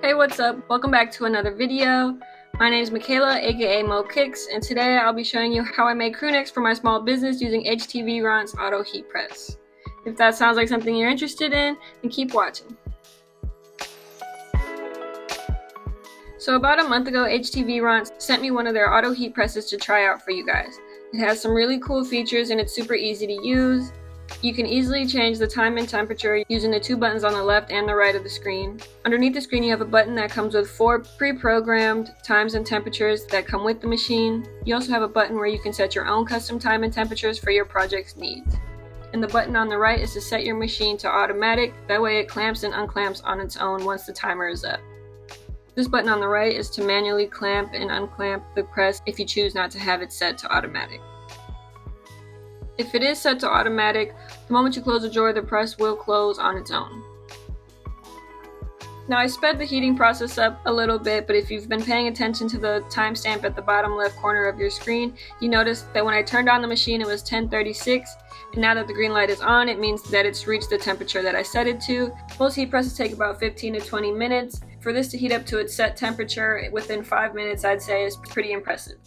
Hey, what's up? Welcome back to another video. My name is Michaela, aka Moe Kickz, and today I'll be showing you how I make crew necks for my small business using HTV RONT's auto heat press. If that sounds like something you're interested in, then keep watching. So about a month ago, HTV RONT sent me one of their auto heat presses to try out for you guys. It has some really cool features and it's super easy to use. You can easily change the time and temperature using the two buttons on the left and the right of the screen. Underneath the screen you have a button that comes with 4 pre-programmed times and temperatures that come with the machine. You also have a button where you can set your own custom time and temperatures for your project's needs. And the button on the right is to set your machine to automatic, that way it clamps and unclamps on its own once the timer is up. This button on the right is to manually clamp and unclamp the press if you choose not to have it set to automatic. If it is set to automatic, the moment you close the drawer, the press will close on its own. Now I sped the heating process up a little bit, but if you've been paying attention to the timestamp at the bottom left corner of your screen, you noticed that when I turned on the machine it was 10:36, and now that the green light is on, it means that it's reached the temperature that I set it to. Most heat presses take about 15 to 20 minutes. For this to heat up to its set temperature within 5 minutes, I'd say is pretty impressive.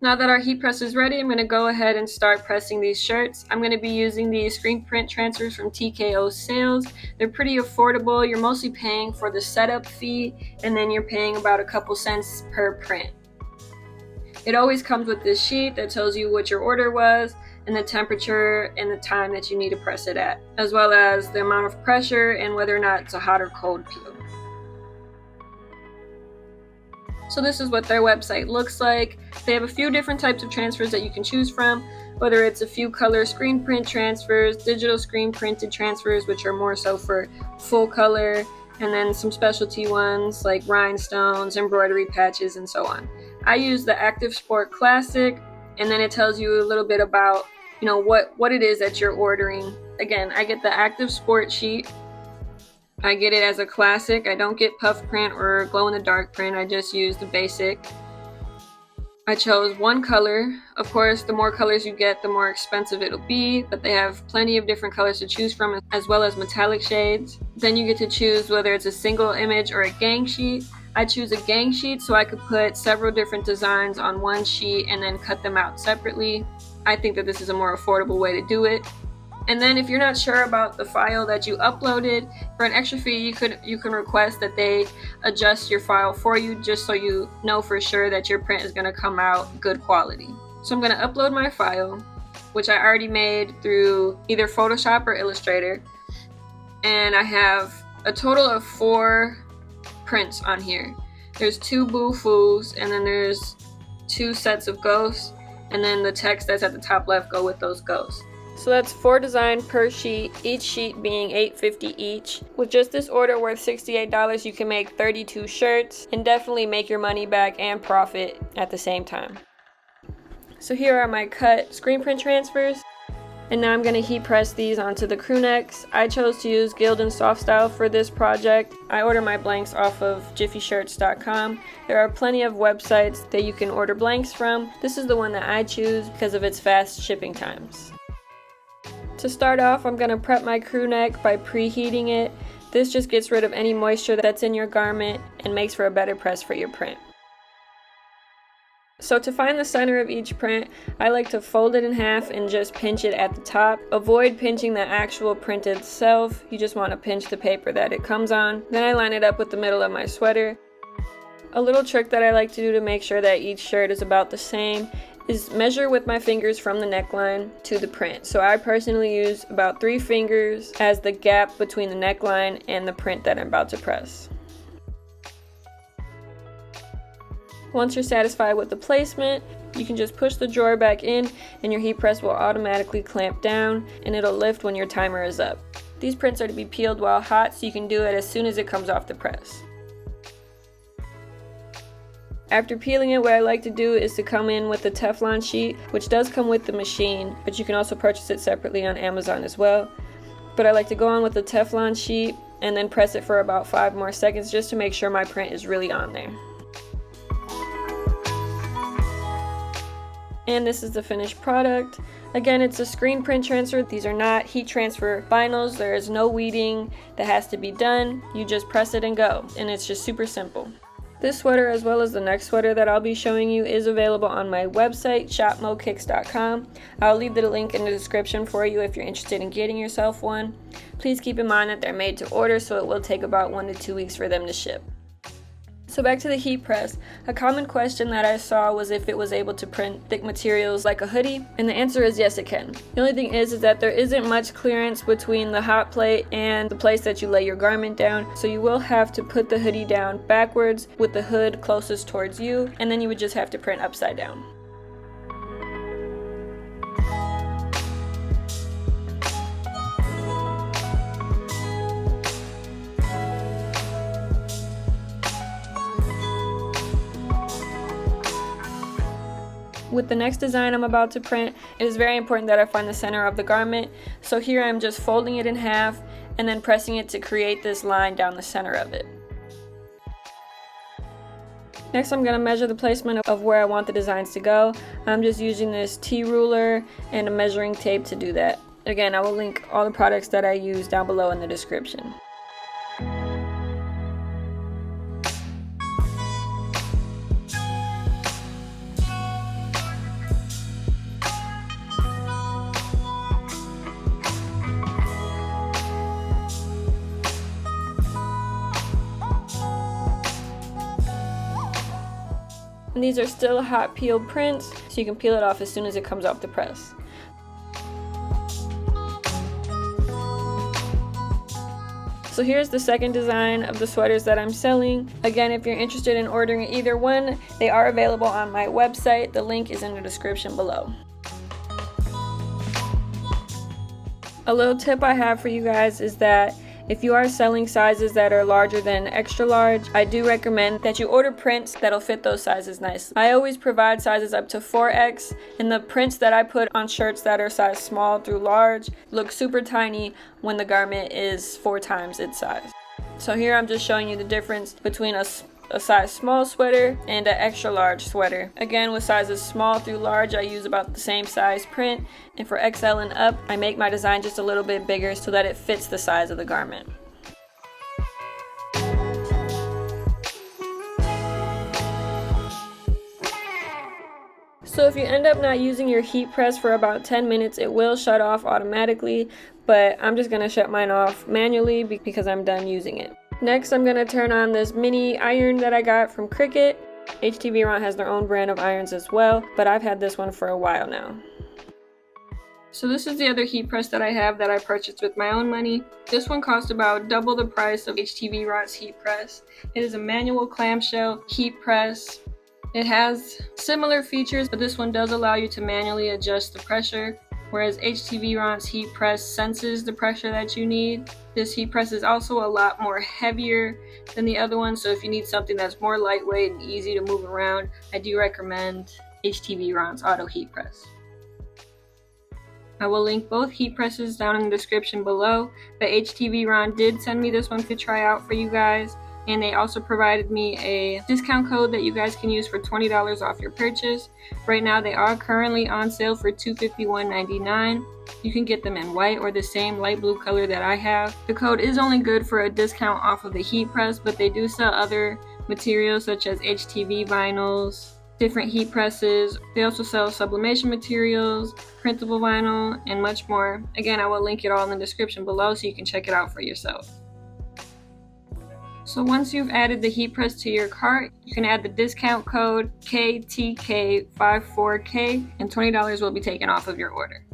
Now that our heat press is ready, I'm going to go ahead and start pressing these shirts. I'm going to be using these screen print transfers from TKO Sales. They're pretty affordable. You're mostly paying for the setup fee, and then you're paying about a couple cents per print. It always comes with this sheet that tells you what your order was, and the temperature and the time that you need to press it at, as well as the amount of pressure and whether or not it's a hot or cold peel. So this is what their website looks like. They have a few different types of transfers that you can choose from, whether it's a few color screen print transfers, digital screen printed transfers, which are more so for full color, and then some specialty ones like rhinestones, embroidery patches, and so on. I use the Active Sport Classic, and then it tells you a little bit about, what it is that you're ordering. Again, I get the Active Sport sheet. I get it as a classic. I don't get puff print or glow in the dark print. I just use the basic. I chose one color. Of course, the more colors you get, the more expensive it'll be, but they have plenty of different colors to choose from, as well as metallic shades. Then you get to choose whether it's a single image or a gang sheet. I choose a gang sheet so I could put several different designs on one sheet and then cut them out separately. I think that this is a more affordable way to do it. And then if you're not sure about the file that you uploaded, for an extra fee you can request that they adjust your file for you, just so you know for sure that your print is going to come out good quality. So I'm going to upload my file, which I already made through either Photoshop or Illustrator. And I have a total of 4 prints on here. There's 2 boo-foos, and then there's 2 sets of ghosts, and then the text that's at the top left go with those ghosts. So that's 4 designs per sheet, each sheet being $8.50 each. With just this order worth $68, you can make 32 shirts and definitely make your money back and profit at the same time. So here are my cut screen print transfers. And now I'm going to heat press these onto the crew necks. I chose to use Gildan Soft Style for this project. I order my blanks off of jiffyshirts.com. There are plenty of websites that you can order blanks from. This is the one that I choose because of its fast shipping times. To start off, I'm going to prep my crew neck by preheating it. This just gets rid of any moisture that's in your garment and makes for a better press for your print. So to find the center of each print, I like to fold it in half and just pinch it at the top. Avoid pinching the actual print itself. You just want to pinch the paper that it comes on. Then I line it up with the middle of my sweater. A little trick that I like to do to make sure that each shirt is about the same is measure with my fingers from the neckline to the print. So I personally use about 3 fingers as the gap between the neckline and the print that I'm about to press. Once you're satisfied with the placement, you can just push the drawer back in and your heat press will automatically clamp down and it'll lift when your timer is up. These prints are to be peeled while hot, so you can do it as soon as it comes off the press. After peeling it, what I like to do is to come in with the Teflon sheet, which does come with the machine, but you can also purchase it separately on Amazon as well. But I like to go on with the Teflon sheet and then press it for about 5 more seconds just to make sure my print is really on there. And this is the finished product. Again, it's a screen print transfer. These are not heat transfer vinyls. There is no weeding that has to be done. You just press it and go, and it's just super simple. This sweater, as well as the next sweater that I'll be showing you, is available on my website, shopmoekicks.com. I'll leave the link in the description for you if you're interested in getting yourself one. Please keep in mind that they're made to order, so it will take about 1 to 2 weeks for them to ship. So back to the heat press. A common question that I saw was if it was able to print thick materials like a hoodie, and the answer is yes, it can. The only thing is that there isn't much clearance between the hot plate and the place that you lay your garment down, so you will have to put the hoodie down backwards with the hood closest towards you, and then you would just have to print upside down. With the next design I'm about to print, it is very important that I find the center of the garment. So here I'm just folding it in half and then pressing it to create this line down the center of it. Next, I'm going to measure the placement of where I want the designs to go. I'm just using this T-ruler and a measuring tape to do that. Again, I will link all the products that I use down below in the description. And these are still hot peeled prints, so you can peel it off as soon as it comes off the press. So here's the second design of the sweaters that I'm selling. Again, if you're interested in ordering either one, they are available on my website. The link is in the description below. A little tip I have for you guys is that if you are selling sizes that are larger than extra large, I do recommend that you order prints that'll fit those sizes nicely. I always provide sizes up to 4X, and the prints that I put on shirts that are size small through large look super tiny when the garment is 4 times its size. So here I'm just showing you the difference between a size small sweater and an extra large sweater. Again, with sizes small through large, I use about the same size print, and for XL and up, I make my design just a little bit bigger so that it fits the size of the garment. So if you end up not using your heat press for about 10 minutes, it will shut off automatically, but I'm just going to shut mine off manually because I'm done using it. Next, I'm going to turn on this mini iron that I got from Cricut. HTV RONT has their own brand of irons as well, but I've had this one for a while now. So this is the other heat press that I have that I purchased with my own money. This one cost about double the price of HTV RONT's heat press. It is a manual clamshell heat press. It has similar features, but this one does allow you to manually adjust the pressure, whereas HTV RONT's heat press senses the pressure that you need. This heat press is also a lot more heavier than the other one, so if you need something that's more lightweight and easy to move around, I do recommend HTV RONT's auto heat press. I will link both heat presses down in the description below, but HTV RONT did send me this one to try out for you guys, and they also provided me a discount code that you guys can use for $20 off your purchase. Right now they are currently on sale for $251.99. You can get them in white or the same light blue color that I have. The code is only good for a discount off of the heat press, but they do sell other materials such as HTV vinyls, different heat presses. They also sell sublimation materials, printable vinyl, and much more. Again, I will link it all in the description below so you can check it out for yourself. So once you've added the heat press to your cart, you can add the discount code KTK54K and $20 will be taken off of your order.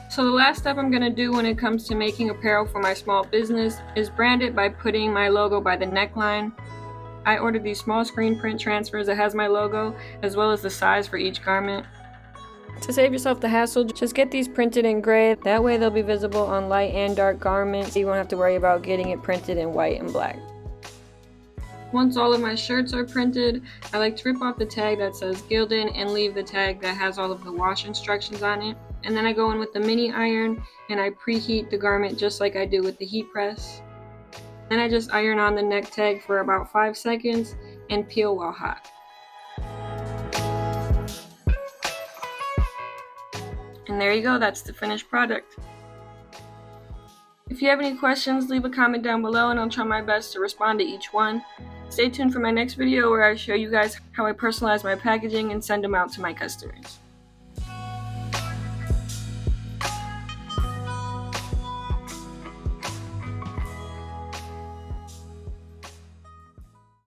So the last step I'm going to do when it comes to making apparel for my small business is brand it by putting my logo by the neckline. I ordered these small screen print transfers that has my logo as well as the size for each garment. To save yourself the hassle, just get these printed in gray. That way they'll be visible on light and dark garments, so you won't have to worry about getting it printed in white and black. Once all of my shirts are printed, I like to rip off the tag that says Gildan and leave the tag that has all of the wash instructions on it. And then I go in with the mini iron and I preheat the garment just like I do with the heat press. Then I just iron on the neck tag for about 5 seconds and peel while hot. And there you go, that's the finished product. If you have any questions, leave a comment down below and I'll try my best to respond to each one. Stay tuned for my next video where I show you guys how I personalize my packaging and send them out to my customers.